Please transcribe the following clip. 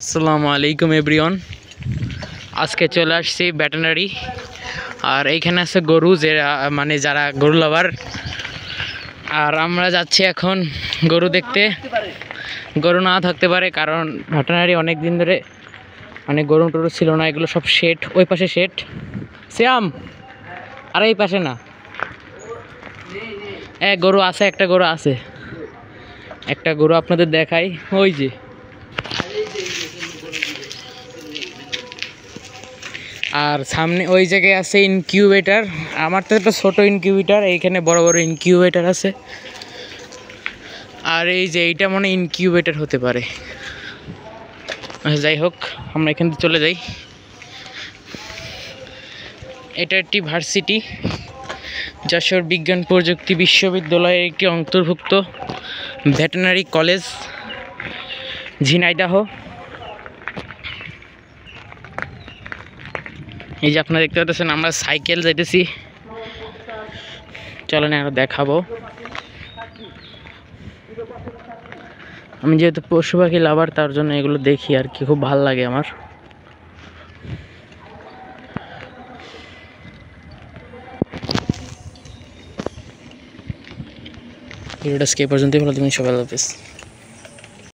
আসসালামু আলাইকুম এভরিওয়ান। আজকে চলে আসছি ভেটেরিনারি। আর এইখানে আছে গরু, যারা গরু লাভার। আর আমরা যাচ্ছি এখন গরু দেখতে। গরু না থাকতে পারে, কারণ ভেটেরিনারি অনেক দিন ধরে গরু টরু ছিল না। এগুলো সব শেড, ওই পাশে শেড শ্যাম, আর এই পাশে না। গরু আছে, একটা গরু আছে, একটা গরু আপনাদের দেখাই। ওই যে আর সামনে ওই জায়গায় আছে ইনকিউবেটার। আমার তো একটা ছোটো ইনকিউবেটার, এইখানে বড় বড় ইনকিউবেটার আছে। আর এই যে এইটা মনে ইনকিউবেটার হতে পারে। যাই হোক, আমরা এখান থেকে চলে যাই। এটা একটি ভার্সিটি, যশোর বিজ্ঞান প্রযুক্তি বিশ্ববিদ্যালয়ের একটি অন্তর্ভুক্ত ভেটেরিনারি কলেজ, ঝিনাইদহ। এই যে আপনারা দেখতে পাচ্ছেন, আমরা সাইকেল যাইতেছি। চলেন আরো দেখাবো। আমি যেহেতু পশু পাখি লাভার, তার জন্য এগুলো দেখি আর কি, খুব ভালো লাগে আমার। ভিডিওটা আজকে এই পর্যন্তই। ভালো থাকবেন সবাই, আল্লাহ হাফেজ।